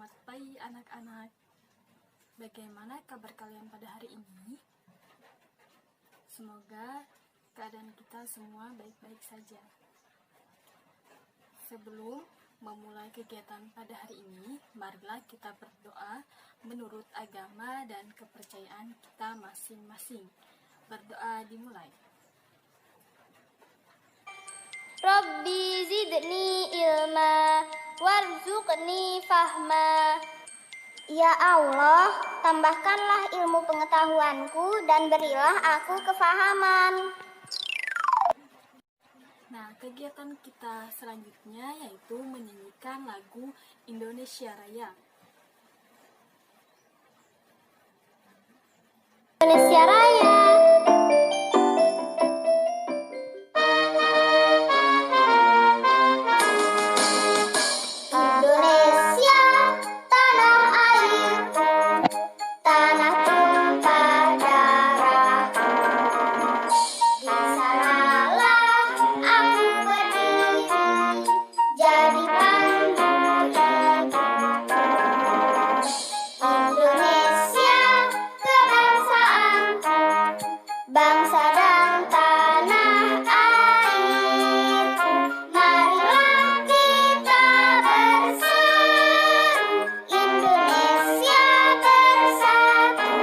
Selamat pagi anak-anak. Bagaimana kabar kalian pada hari ini? Semoga keadaan kita semua baik-baik saja. Sebelum memulai kegiatan pada hari ini, marilah kita berdoa menurut agama dan kepercayaan kita masing-masing. Berdoa dimulai. Rabbi zidni ilma warzuqni fahma. Ya Allah, tambahkanlah ilmu pengetahuanku dan berilah aku kefahaman. Nah, kegiatan kita selanjutnya yaitu menyanyikan lagu Indonesia Raya. Indonesia Raya. Bangsa dan tanah air, marilah kita berseru, Indonesia bersatu.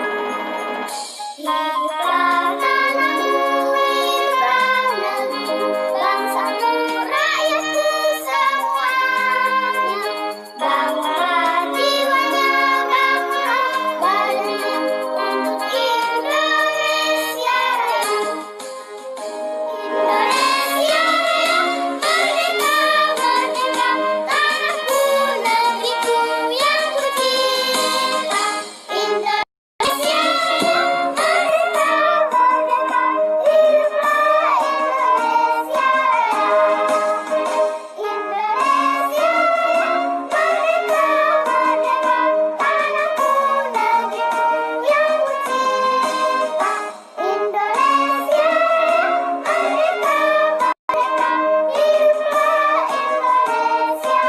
Hiduplah tanahku, hiduplah negeriku, bangsaku, rakyatku semuanya. Bangunlah jiwanya, bangunlah badannya untuk Indonesia. Indonesia Raya, merdeka, merdeka, tanahku, negeriku yang ku cinta. Indonesia Raya, merdeka, merdeka, hiduplah Indonesia Raya. Indonesia Raya, merdeka, merdeka, tanahku, negeriku yang ku cinta. Indonesia Raya, merdeka, merdeka, hiduplah Indonesia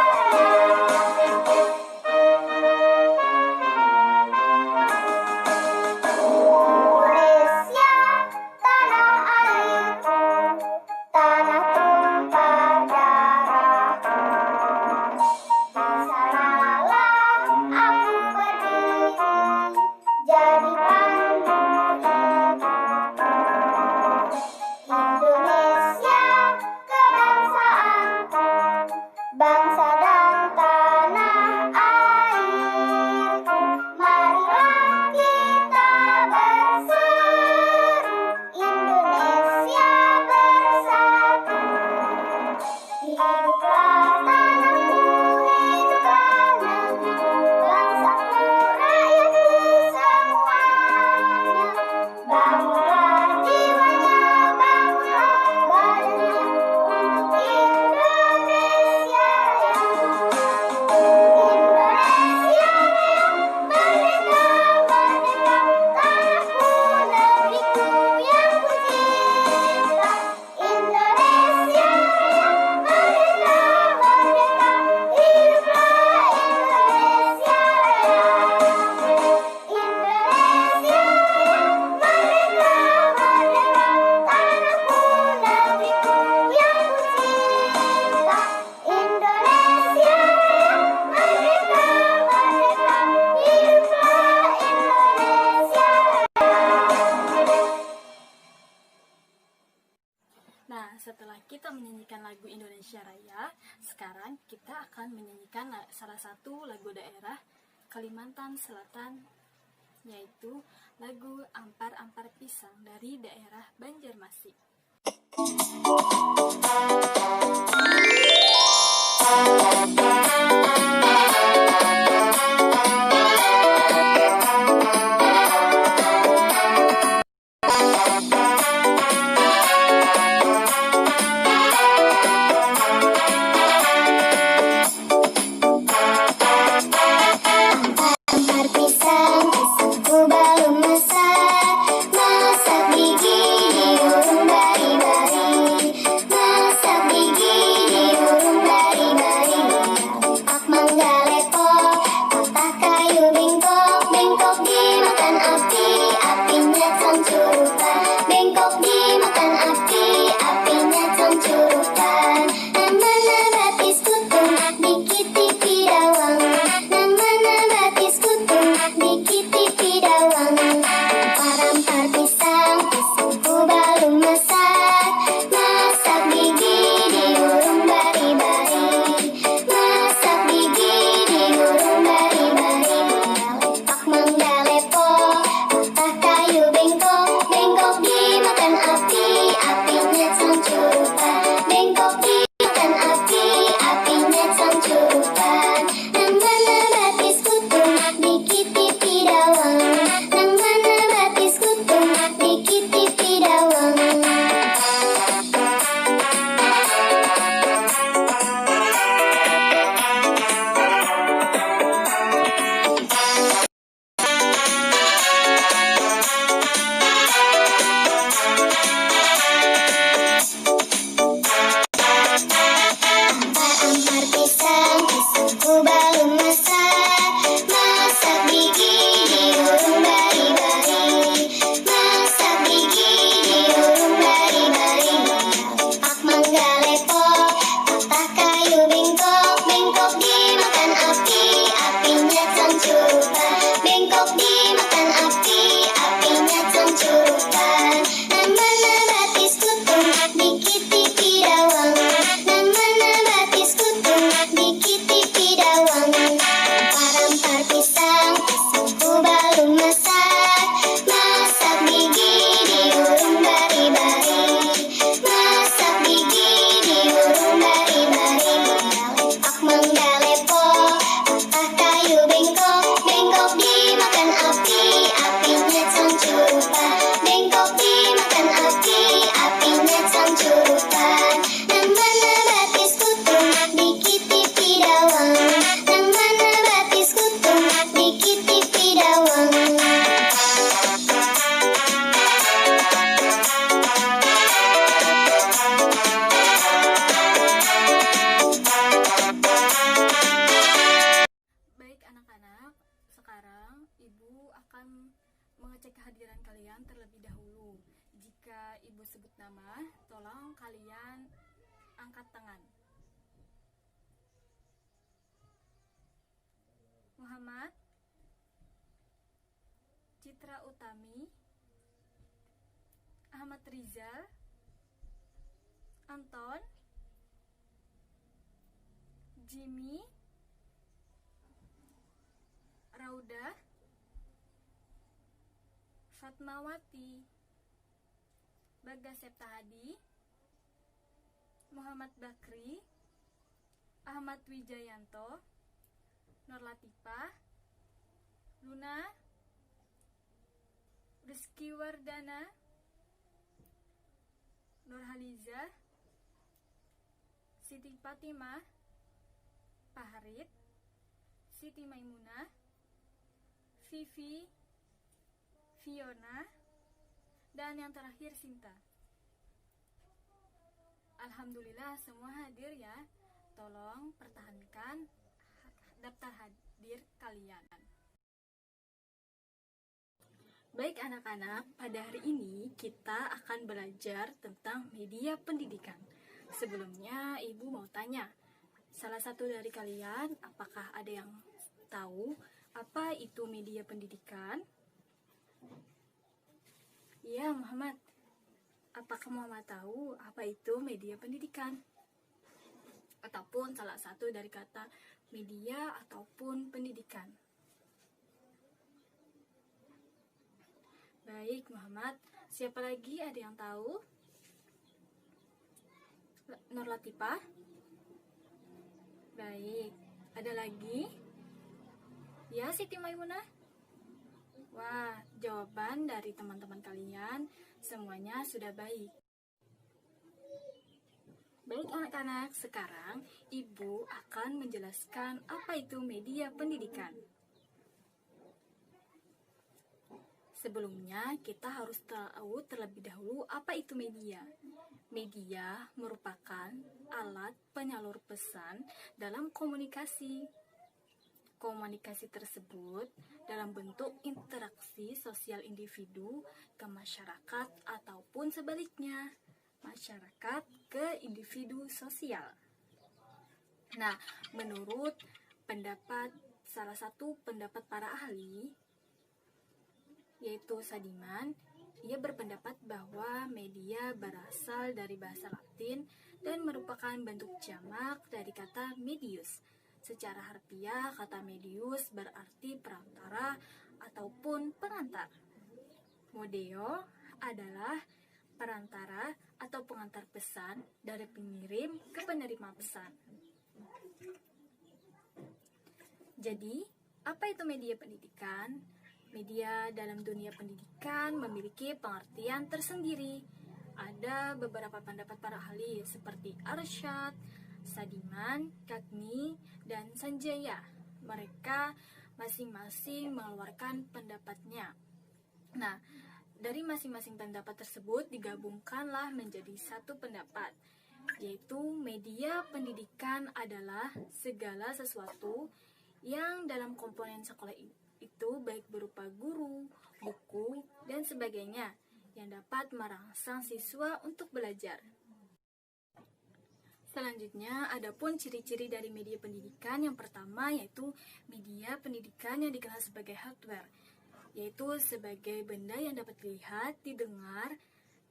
Indonesia, tanah airku, tanah tumpah darahku. Di sanalah aku berdiri, jadi pandu hidupku. Indonesia, kebangsaanku, bangsa dan tanah airku. Marilah kita berseru, Indonesia bersatu. Hiduplah tanahku, hiduplah negeriku, bangsaku, rakyatku semuanya. Bangunlah jiwanya, bangunlah badannya untuk Indonesia Raya. Indonesia Raya, merdeka, merdeka, tanahku, negeriku yang ku cinta. Indonesia Raya, merdeka, merdeka, hiduplah Indonesia Raya. Indonesia Raya, merdeka, merdeka, tanahku, negeriku yang ku cinta. Indonesia Raya, merdeka, merdeka, hiduplah Indonesia Raya. Nah, setelah kita menyanyikan lagu Indonesia Raya, sekarang kita akan menyanyikan salah satu lagu daerah Kalimantan Selatan, yaitu lagu Ampar-Ampar Pisang dari daerah Banjarmasin. Ampar pisang, pisangku belum besar, masak gigi di urung bari-bari, masak gigi TV Dawang. Baik anak-anak, sekarang Ibu akan mengecek kehadiran kalian terlebih dahulu. Jika Ibu sebut nama, tolong kalian angkat tangan. Muhammad, Citra Utami, Ahmad Rizal, Anton, Jimmy, Rauda, Fatmawati, Bagas Septahadi, Muhammad Bakri, Ahmad Wijayanto, Nur Latifah, Luna, Rizky Wardana, Nur Haliza, Siti Fatimah, Faharid, Siti Maimunah, Vivi, Fiona, dan yang terakhir Sinta. Alhamdulillah semua hadir ya. Tolong pertahankan daftar hadir kalian. Baik anak-anak, pada hari ini kita akan belajar tentang media pendidikan. Sebelumnya Ibu mau tanya, salah satu dari kalian apakah ada yang tahu apa itu media pendidikan? Ya, Muhammad. Apakah Muhammad tahu apa itu media pendidikan? Ataupun salah satu dari kata media ataupun pendidikan. Baik, Muhammad. Siapa lagi ada yang tahu? Nur Latifah? Baik. Ada lagi? Ya, Siti Maimunah? Wah, jawaban dari teman-teman kalian semuanya sudah baik. Baik anak-anak, sekarang Ibu akan menjelaskan apa itu media pendidikan. Sebelumnya, kita harus tahu terlebih dahulu apa itu media. Media merupakan alat penyalur pesan dalam komunikasi. Komunikasi tersebut dalam bentuk interaksi sosial individu ke masyarakat ataupun sebaliknya, masyarakat ke individu sosial. Nah, menurut salah satu pendapat para ahli, yaitu Sadiman, ia berpendapat bahwa media berasal dari bahasa Latin dan merupakan bentuk jamak dari kata medius. Secara harfiah, kata medius berarti perantara ataupun pengantar. Modeo adalah perantara atau pengantar pesan dari pengirim ke penerima pesan. Jadi, apa itu media pendidikan? Media dalam dunia pendidikan memiliki pengertian tersendiri. Ada beberapa pendapat para ahli seperti Arsyad, Sadiman, Kagni, dan Sanjaya. Mereka masing-masing mengeluarkan pendapatnya. Nah, dari masing-masing pendapat tersebut digabungkanlah menjadi satu pendapat, yaitu media pendidikan adalah segala sesuatu yang dalam komponen sekolah itu baik berupa guru, buku, dan sebagainya yang dapat merangsang siswa untuk belajar. Selanjutnya, adapun ciri-ciri dari media pendidikan yang pertama yaitu media pendidikan yang dikenal sebagai hardware, yaitu sebagai benda yang dapat dilihat, didengar,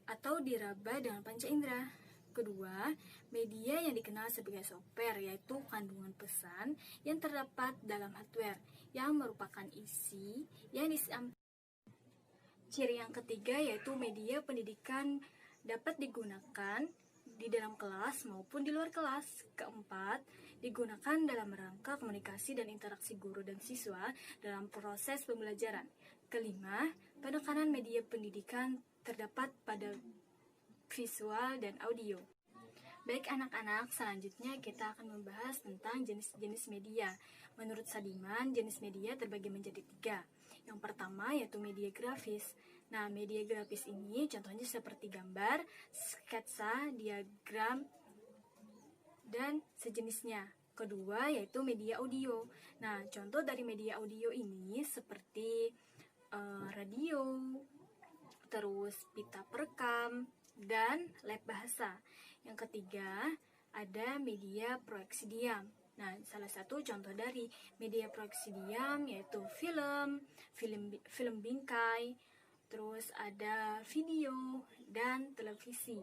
atau diraba dengan panca indera. Kedua, media yang dikenal sebagai software, yaitu kandungan pesan yang terdapat dalam hardware, yang merupakan isi yang disampaikan. Ciri yang ketiga yaitu media pendidikan dapat digunakan di dalam kelas maupun di luar kelas. Keempat, digunakan dalam rangka komunikasi dan interaksi guru dan siswa dalam proses pembelajaran. Kelima, penekanan media pendidikan terdapat pada visual dan audio. Baik anak-anak, selanjutnya kita akan membahas tentang jenis-jenis media. Menurut Sadiman, jenis media terbagi menjadi 3. Yang pertama yaitu media grafis. Nah, media grafis ini contohnya seperti gambar, sketsa, diagram, dan sejenisnya. Kedua yaitu media audio. Nah, contoh dari media audio ini seperti radio, terus pita perekam, dan lab bahasa. Yang ketiga, ada media proyeksi diam. Nah, salah satu contoh dari media proyeksi diam yaitu film bingkai, terus ada video, dan televisi.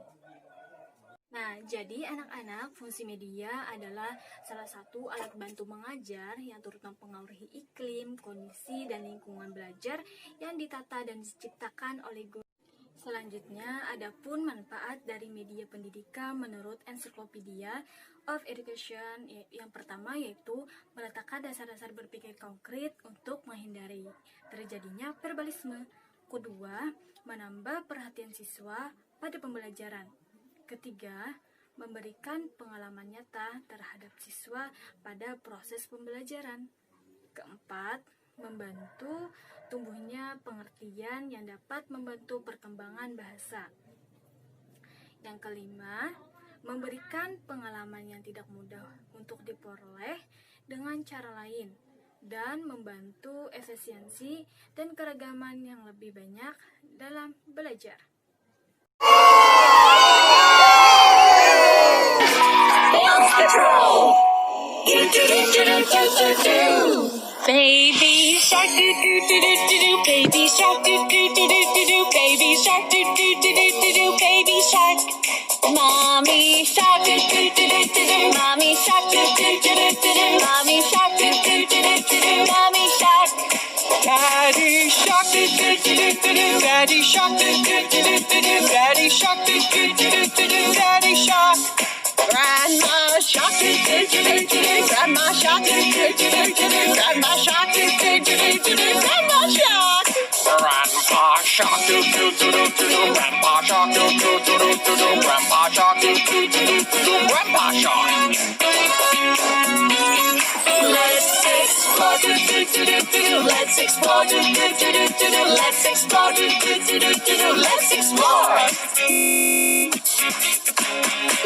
Nah, jadi anak-anak, fungsi media adalah salah satu alat bantu mengajar yang turut mempengaruhi iklim, kondisi, dan lingkungan belajar yang ditata dan diciptakan oleh guru. Selanjutnya, adapun manfaat dari media pendidikan menurut Encyclopedia of Education. Yang pertama yaitu meletakkan dasar-dasar berpikir konkret untuk menghindari terjadinya verbalisme. Kedua, menambah perhatian siswa pada pembelajaran. Ketiga, memberikan pengalaman nyata terhadap siswa pada proses pembelajaran. Keempat, membantu tumbuhnya pengertian yang dapat membantu perkembangan bahasa. Yang kelima, memberikan pengalaman yang tidak mudah untuk diperoleh dengan cara lain dan membantu efisiensi dan keragaman yang lebih banyak dalam belajar. Baby shark do do do do do do, baby shark do do do do do do, baby shark do do do do do do, baby shark. Mommy shark do do do do do do, mommy shark do do do do do do, mommy shark do do do do do do, mommy shark. Daddy shark do do do do do do, daddy shark do do do do do do, daddy shark do do do do do do, daddy shark. Grandma shark do do do do do do, grandma shark do do do do do do, grandma shark do do do do do do, grandma shark. Grandpa shark do do do do do do, grandpa shark do do do do do do, grandpa shark do do do do do do, grandpa shark. Let's explore do do do do do do, let's explore do do do do do do, let's explore do do do do do do, let's explore.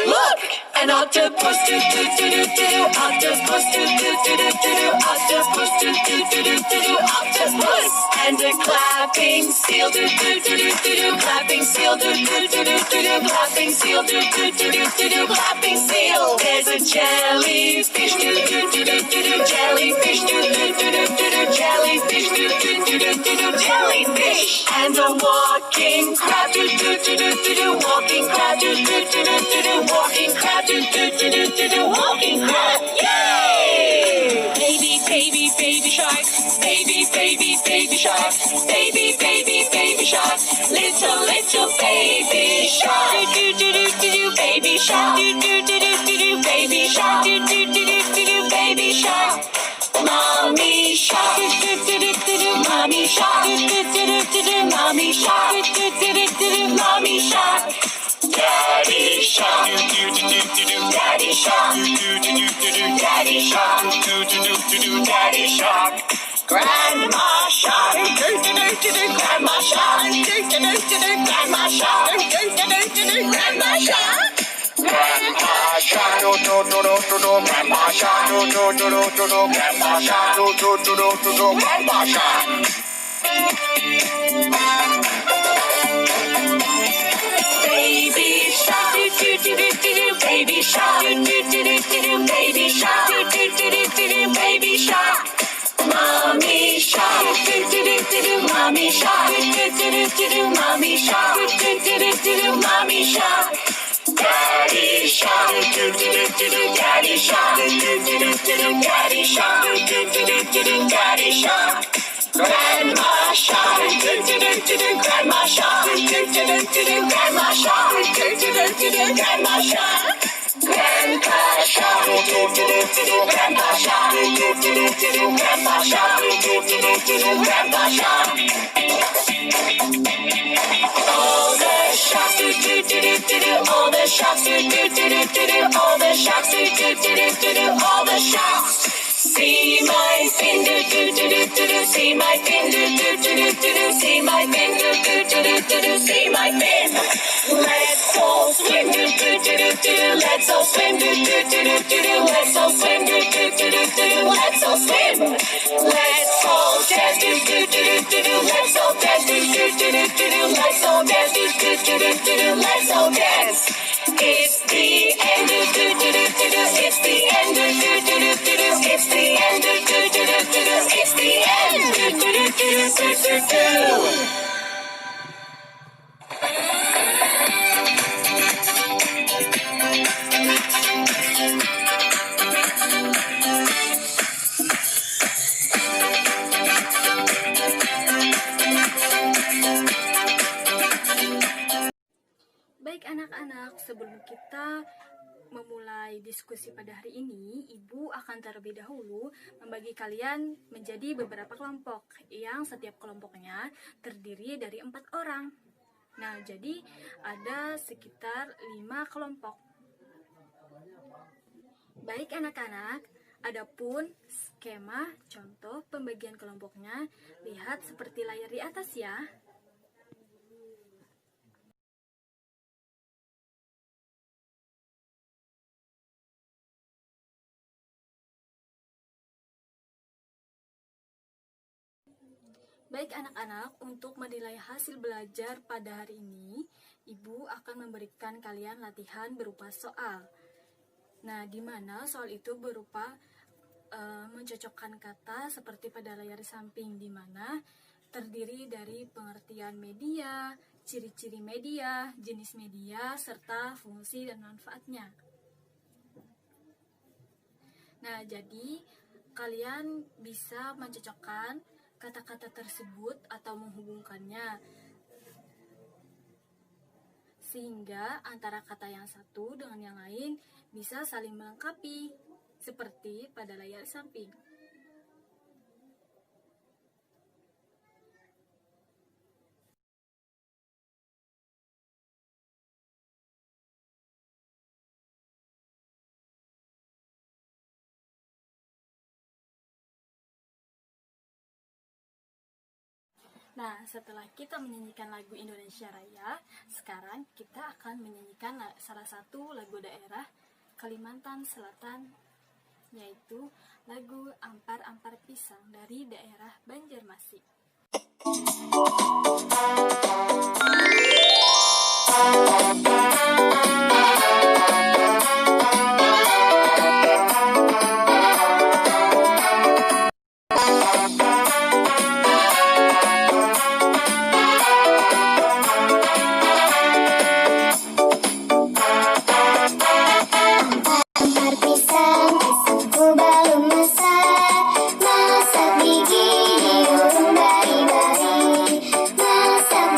Look! An octopus do do do do do do, octopus do do do do do do, octopus do do do do do do, octopus. And a clapping seal do do do do do do, clapping seal do do do do do do, clapping seal do do do do do do, clapping seal. There's a jellyfish do do do do do do, jellyfish do do do do do do, jellyfish do do do do do do, jellyfish. And a walking crab do do do do do do, walking crab do do do do do do, walking crab do do do do do do, walking crab. Yay! Baby, baby, baby shark, baby, baby, baby shark, baby, baby, baby shark, little, little baby shark. Do do do do do, baby shark. Do do do do do do, baby shark. Do do do do do do, baby shark. Mommy shark. Do do do do do do, mommy shark. Do do do do do do, mommy shark. Do do do do do do, mommy shark. Daddy shark, do do do do do, daddy shark, do do do do do, daddy shark, do do do do do, daddy shark. Grandma shark, do do do do do, grandma shark, do do do do do, grandma shark, do do do do do, grandma shark. Grandpa shark, do do do do do do, grandpa shark, do do do do do do, grandpa shark, do do do do do do, grandpa shark. Baby shark, do do do do do do, baby shark, do do do do do do, baby shark, do do do do do do, baby shark. Mommy shark, do do do do do, mommy shark, do do do do do, mommy shark, do do do do do, mommy shark. Daddy shark, do do do do do, daddy shark, do do do do do, daddy shark, do do do do do, daddy shark. Grandma shark, do do do do do, grandma shark, do do do do do, grandma shark, do do do do, grandma shark. Grandpa shark, do do do do do, grandpa shark, do do do do do, grandpa shark, do do do do do, grandpa shark. All the sharks do do do do do do, all the sharks do do do do do do, all the shots. See my finger, see my finger, see my finger, see my fin. Let's all swim, let's all swim, let's all swim, let's all swim. Let's all dance, let's all dance, let's all dance, let's all dance. It's the end, it's the end, it's the end, it's the end. Baik anak-anak, sebelum kita memulai diskusi pada hari ini, Ibu akan terlebih dahulu membagi kalian menjadi beberapa kelompok yang setiap kelompoknya terdiri dari 4 orang. Nah, jadi ada sekitar 5 kelompok. Baik anak-anak, adapun skema contoh pembagian kelompoknya, lihat seperti layar di atas ya. Baik anak-anak, untuk menilai hasil belajar pada hari ini, Ibu akan memberikan kalian latihan berupa soal. Nah, di mana soal itu berupa mencocokkan kata seperti pada layar samping, di mana terdiri dari pengertian media, ciri-ciri media, jenis media, serta fungsi dan manfaatnya. Nah, jadi kalian bisa mencocokkan kata-kata tersebut atau menghubungkannya sehingga antara kata yang satu dengan yang lain bisa saling melengkapi seperti pada layar samping. Nah, setelah kita menyanyikan lagu Indonesia Raya, sekarang kita akan menyanyikan salah satu lagu daerah Kalimantan Selatan, yaitu lagu Ampar-Ampar Pisang dari daerah Banjarmasin. Ampar pisang, pisangku belum masak. Masak gigi di urung bari-bari. Masak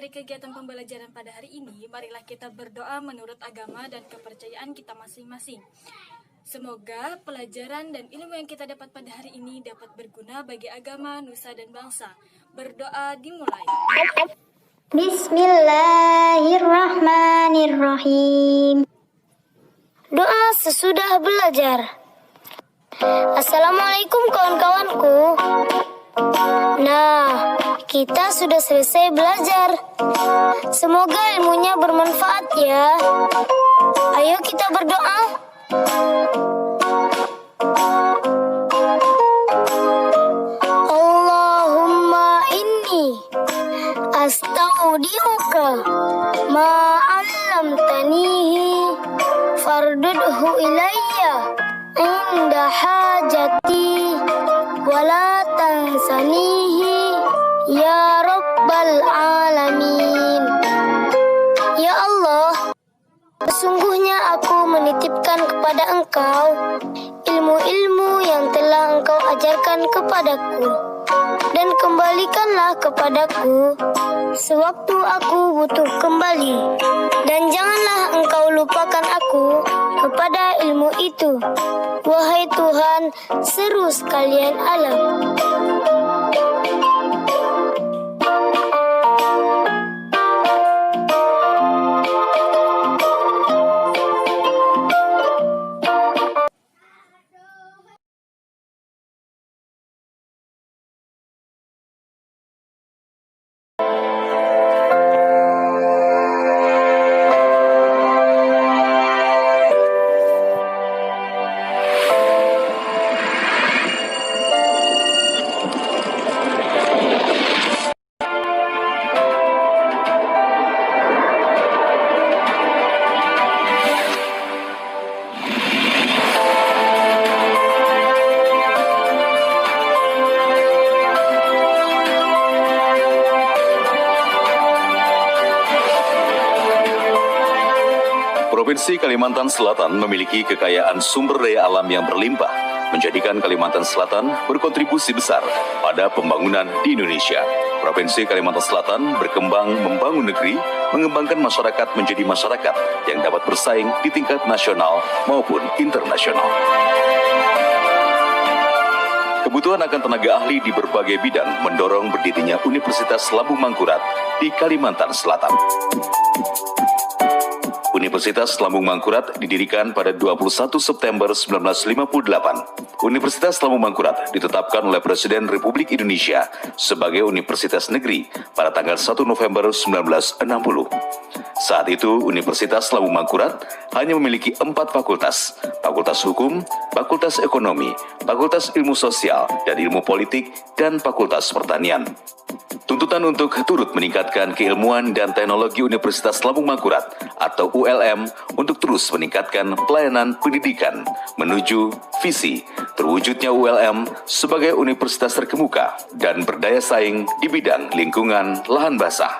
mengakhiri kegiatan pembelajaran pada hari ini, marilah kita berdoa menurut agama dan kepercayaan kita masing-masing. Semoga pelajaran dan ilmu yang kita dapat pada hari ini dapat berguna bagi agama, nusa, dan bangsa. Berdoa dimulai. Bismillahirrahmanirrahim. Doa sesudah belajar. Assalamualaikum kawan-kawanku. Nah, kita sudah selesai belajar. Semoga ilmunya bermanfaat ya. Ayo kita berdoa. Allahumma inni astaudiuka ma 'allamtanihi fardudhu ilayya inda hajati wala tansanihi ya rabbal alamin. Ya Allah, sesungguhnya aku menitipkan kepada Engkau ilmu-ilmu yang telah Engkau ajarkan kepadaku, dan kembalikanlah kepadaku sewaktu aku butuh kembali, dan janganlah Engkau lupakan aku kepada ilmu itu, wahai Tuhan seru sekalian alam. Provinsi Kalimantan Selatan memiliki kekayaan sumber daya alam yang berlimpah, menjadikan Kalimantan Selatan berkontribusi besar pada pembangunan di Indonesia. Provinsi Kalimantan Selatan berkembang membangun negeri, mengembangkan masyarakat menjadi masyarakat yang dapat bersaing di tingkat nasional maupun internasional. Kebutuhan akan tenaga ahli di berbagai bidang mendorong berdirinya Universitas Lambung Mangkurat di Kalimantan Selatan. Universitas Lambung Mangkurat didirikan pada 21 September 1958. Universitas Lambung Mangkurat ditetapkan oleh Presiden Republik Indonesia sebagai Universitas Negeri pada tanggal 1 November 1960. Saat itu, Universitas Lambung Mangkurat hanya memiliki 4 fakultas: Fakultas Hukum, Fakultas Ekonomi, Fakultas Ilmu Sosial dan Ilmu Politik, dan Fakultas Pertanian. Tuntutan untuk turut meningkatkan keilmuan dan teknologi Universitas Lambung Mangkurat atau ULM untuk terus meningkatkan pelayanan pendidikan menuju visi terwujudnya ULM sebagai universitas terkemuka dan berdaya saing di bidang lingkungan lahan basah.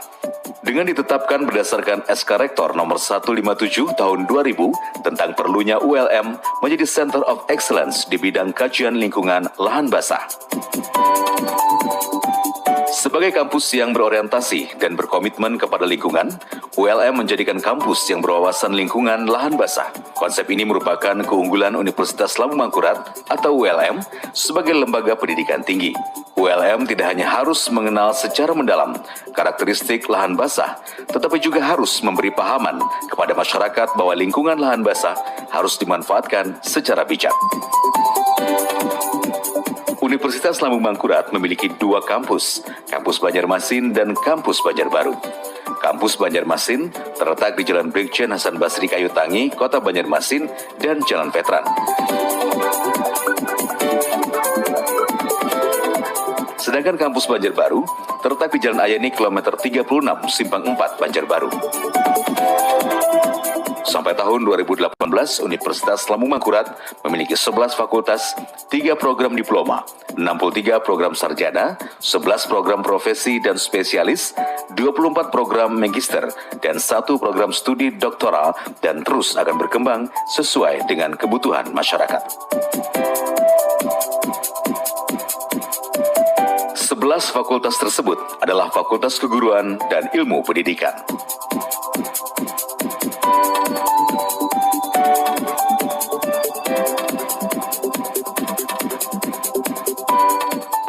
Dengan ditetapkan berdasarkan SK Rektor nomor 157 tahun 2000 tentang perlunya ULM menjadi Center of Excellence di bidang kajian lingkungan lahan basah. Sebagai kampus yang berorientasi dan berkomitmen kepada lingkungan, ULM menjadikan kampus yang berwawasan lingkungan lahan basah. Konsep ini merupakan keunggulan Universitas Lambung Mangkurat atau ULM sebagai lembaga pendidikan tinggi. ULM tidak hanya harus mengenal secara mendalam karakteristik lahan basah, tetapi juga harus memberi pahaman kepada masyarakat bahwa lingkungan lahan basah harus dimanfaatkan secara bijak. Universitas Lambung Mangkurat memiliki 2 kampus, Kampus Banjarmasin dan Kampus Banjarbaru. Kampus Banjarmasin terletak di Jalan Brigjen Hasan Basri Kayutangi, Kota Banjarmasin, dan Jalan Veteran. Sedangkan Kampus Banjarbaru terletak di Jalan Ayani kilometer 36, Simpang 4, Banjarbaru. Sampai tahun 2018, Universitas Lambung Mangkurat memiliki 11 fakultas, 3 program diploma, 63 program sarjana, 11 program profesi dan spesialis, 24 program magister, dan 1 program studi doktoral, dan terus akan berkembang sesuai dengan kebutuhan masyarakat. 11 fakultas tersebut adalah Fakultas Keguruan dan Ilmu Pendidikan.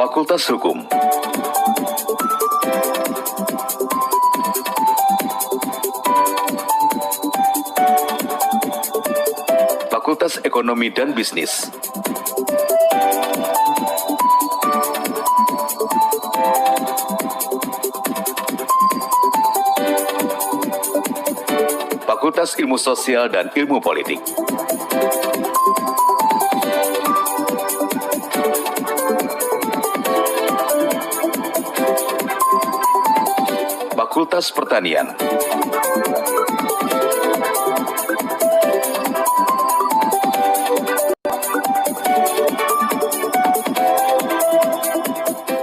Fakultas Hukum, Fakultas Ekonomi dan Bisnis, Fakultas Ilmu Sosial dan Ilmu Politik, Fakultas Pertanian,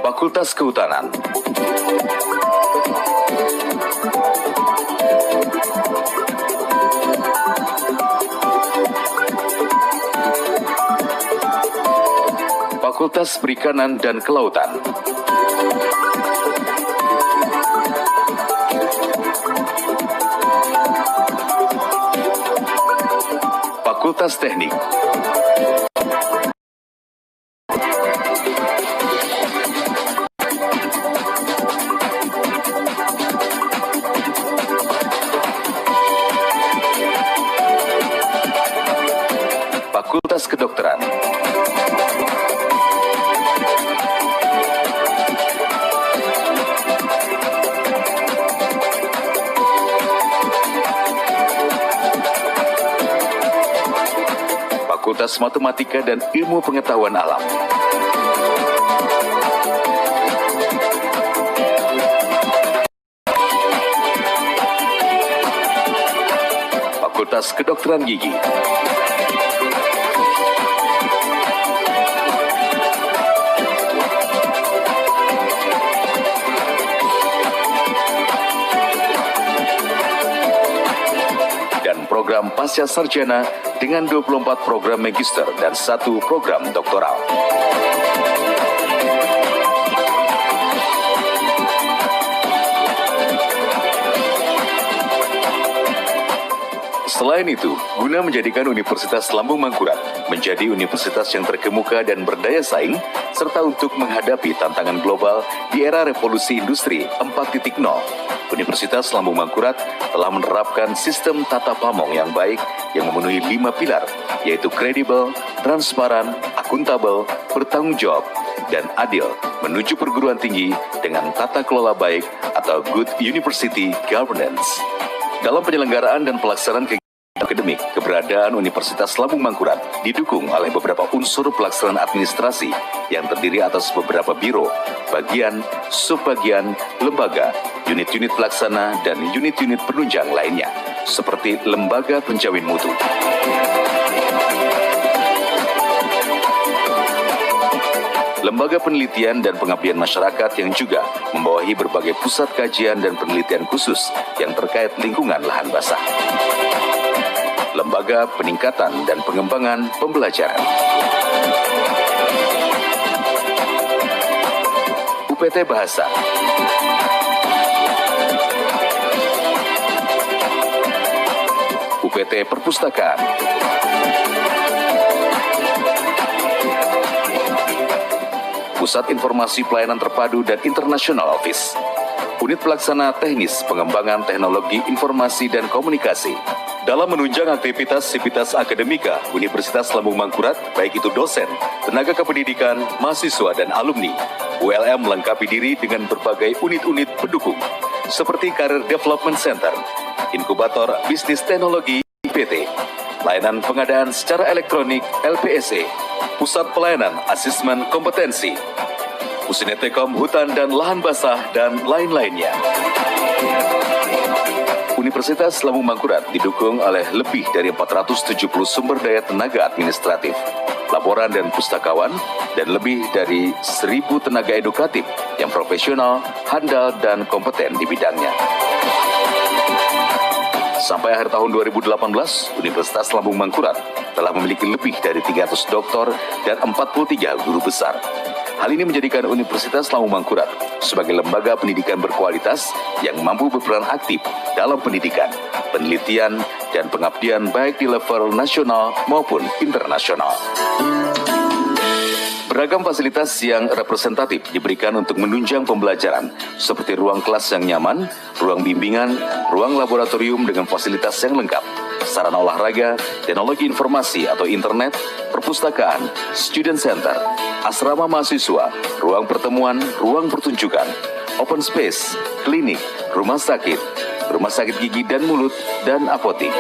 Fakultas Kehutanan, Fakultas Perikanan dan Kelautan, Fakultas Teknik, Fakultas Kedokteran, Fakultas Matematika dan Ilmu Pengetahuan Alam, Fakultas Kedokteran Gigi, dan program Pasca Sarjana dengan 24 program magister dan 1 program doktoral. Selain itu, guna menjadikan Universitas Lambung Mangkurat menjadi universitas yang terkemuka dan berdaya saing, serta untuk menghadapi tantangan global di era revolusi industri 4.0, Universitas Lambung Mangkurat telah menerapkan sistem tata pamong yang baik yang memenuhi 5 pilar, yaitu kredibel, transparan, akuntabel, bertanggung jawab, dan adil menuju perguruan tinggi dengan tata kelola baik atau Good University Governance. Dalam penyelenggaraan dan pelaksanaan kegiatan akademik, keberadaan Universitas Lambung Mangkurat didukung oleh beberapa unsur pelaksanaan administrasi yang terdiri atas beberapa biro, bagian, subbagian, lembaga, unit-unit pelaksana, dan unit-unit penunjang lainnya, seperti lembaga penjamin mutu. Lembaga penelitian dan pengabdian masyarakat yang juga membawahi berbagai pusat kajian dan penelitian khusus yang terkait lingkungan lahan basah. Lembaga peningkatan dan pengembangan pembelajaran. UPT Bahasa. UPT Perpustakaan. Pusat Informasi Pelayanan Terpadu dan International Office. Unit Pelaksana Teknis Pengembangan Teknologi Informasi dan Komunikasi. Dalam menunjang aktivitas-aktivitas akademika Universitas Lambung Mangkurat, baik itu dosen, tenaga kependidikan, mahasiswa, dan alumni, ULM melengkapi diri dengan berbagai unit-unit pendukung, seperti Career Development Center, Inkubator Bisnis Teknologi PT, Layanan Pengadaan Secara Elektronik LPSE, Pusat Pelayanan Asesmen Kompetensi, Pusinetekom Hutan dan Lahan Basah, dan lain-lainnya. Universitas Lambung Mangkurat didukung oleh lebih dari 470 sumber daya tenaga administratif, laporan dan pustakawan, dan lebih dari 1.000 tenaga edukatif yang profesional, handal, dan kompeten di bidangnya. Sampai akhir tahun 2018, Universitas Lambung Mangkurat telah memiliki lebih dari 300 doktor dan 43 guru besar. Hal ini menjadikan Universitas Lambung Mangkurat sebagai lembaga pendidikan berkualitas yang mampu berperan aktif dalam pendidikan, penelitian, dan pengabdian baik di level nasional maupun internasional. Beragam fasilitas yang representatif diberikan untuk menunjang pembelajaran, seperti ruang kelas yang nyaman, ruang bimbingan, ruang laboratorium dengan fasilitas yang lengkap, sarana olahraga, teknologi informasi atau internet, perpustakaan, student center, asrama mahasiswa, ruang pertemuan, ruang pertunjukan, open space, klinik, rumah sakit gigi dan mulut, dan apotik.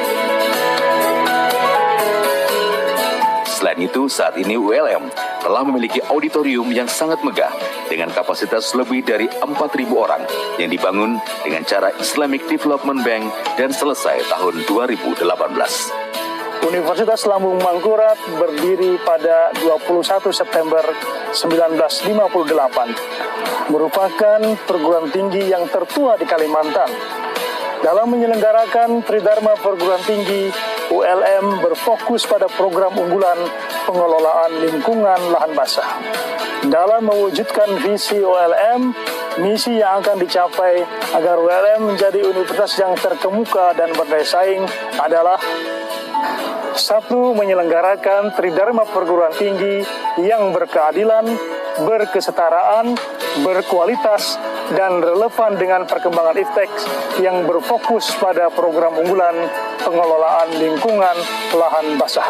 Selain itu, saat ini ULM telah memiliki auditorium yang sangat megah dengan kapasitas lebih dari 4.000 orang yang dibangun dengan cara Islamic Development Bank dan selesai tahun 2018. Universitas Lambung Mangkurat berdiri pada 21 September 1958, merupakan perguruan tinggi yang tertua di Kalimantan. Dalam menyelenggarakan Tridharma Perguruan Tinggi, ULM berfokus pada program unggulan pengelolaan lingkungan lahan basah. Dalam mewujudkan visi ULM, misi yang akan dicapai agar ULM menjadi universitas yang terkemuka dan berdaya saing adalah: 1. Menyelenggarakan Tridharma Perguruan Tinggi yang berkeadilan, berkesetaraan, berkualitas, dan relevan dengan perkembangan iptek yang berfokus pada program unggulan pengelolaan lingkungan lahan basah.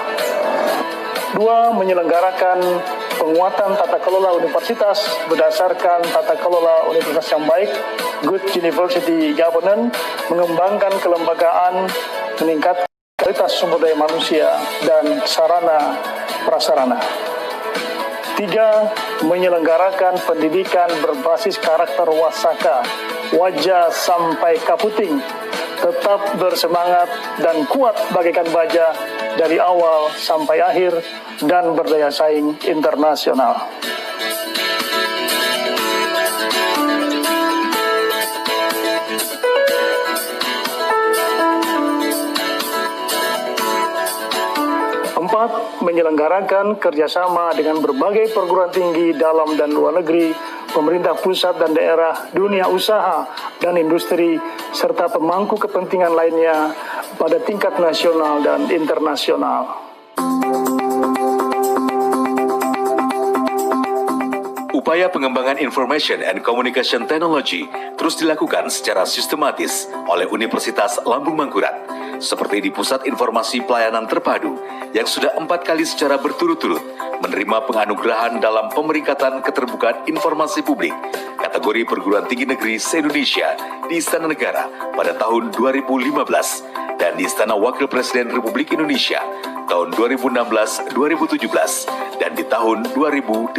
2. Menyelenggarakan penguatan tata kelola universitas berdasarkan tata kelola universitas yang baik, good university governance, mengembangkan kelembagaan, meningkatkan kualitas sumber daya manusia dan sarana prasarana. 3. Menyelenggarakan pendidikan berbasis karakter wasaka, wajah sampai kaputing, tetap bersemangat dan kuat bagaikan baja dari awal sampai akhir dan berdaya saing internasional. Menyelenggarakan kerjasama dengan berbagai perguruan tinggi dalam dan luar negeri, pemerintah pusat dan daerah, dunia usaha dan industri, serta pemangku kepentingan lainnya pada tingkat nasional dan internasional. Upaya pengembangan Information and Communication Technology terus dilakukan secara sistematis oleh Universitas Lambung Mangkurat, seperti di Pusat Informasi Pelayanan Terpadu yang sudah 4 kali secara berturut-turut menerima penganugerahan dalam Pemeringkatan Keterbukaan Informasi Publik kategori perguruan tinggi negeri se-Indonesia di Istana Negara pada tahun 2015 dan di Istana Wakil Presiden Republik Indonesia tahun 2016-2017 dan di tahun 2018.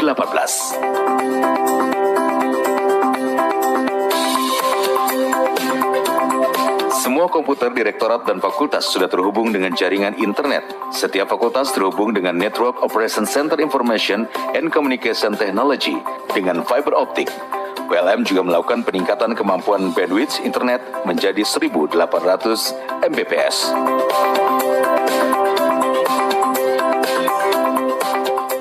Semua komputer direktorat dan fakultas sudah terhubung dengan jaringan internet. Setiap fakultas terhubung dengan Network Operation Center Information and Communication Technology dengan fiber optik. ULM juga melakukan peningkatan kemampuan bandwidth internet menjadi 1.800 Mbps.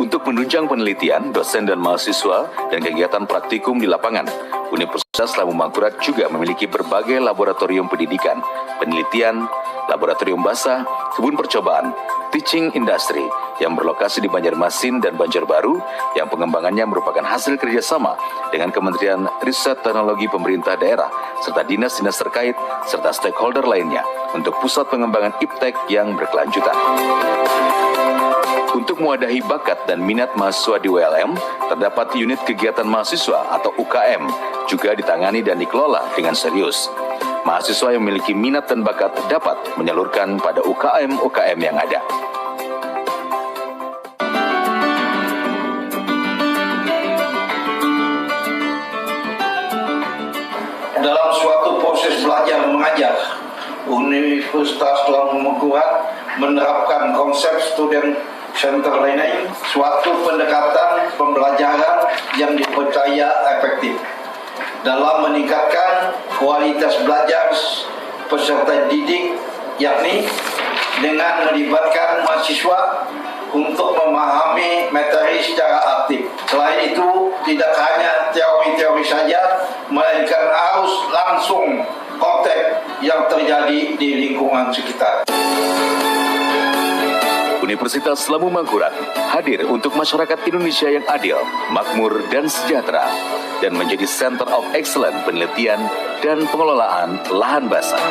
Untuk menunjang penelitian, dosen dan mahasiswa, dan kegiatan praktikum di lapangan, Universitas Lambung Mangkurat juga memiliki berbagai laboratorium pendidikan, penelitian, laboratorium basah, kebun percobaan, teaching industry yang berlokasi di Banjarmasin dan Banjarbaru yang pengembangannya merupakan hasil kerjasama dengan Kementerian Riset Teknologi Pemerintah Daerah serta dinas-dinas terkait serta stakeholder lainnya untuk pusat pengembangan iptek yang berkelanjutan. Untuk mewadahi bakat dan minat mahasiswa di ULM, terdapat unit kegiatan mahasiswa atau UKM juga ditangani dan dikelola dengan serius. Mahasiswa yang memiliki minat dan bakat dapat menyalurkan pada UKM-UKM yang ada. Dalam suatu proses belajar mengajar, Universitas Lambung Mangkurat menerapkan konsep student center learning, suatu pendekatan pembelajaran yang dipercaya efektif dalam meningkatkan kualitas belajar peserta didik, yakni dengan melibatkan mahasiswa untuk memahami materi secara aktif. Selain itu, tidak hanya teori-teori saja, melainkan harus langsung kontak yang terjadi di lingkungan sekitar. Universitas Lampung Mangkurat hadir untuk masyarakat Indonesia yang adil, makmur, dan sejahtera, dan menjadi Center of Excellence penelitian dan pengelolaan lahan basah.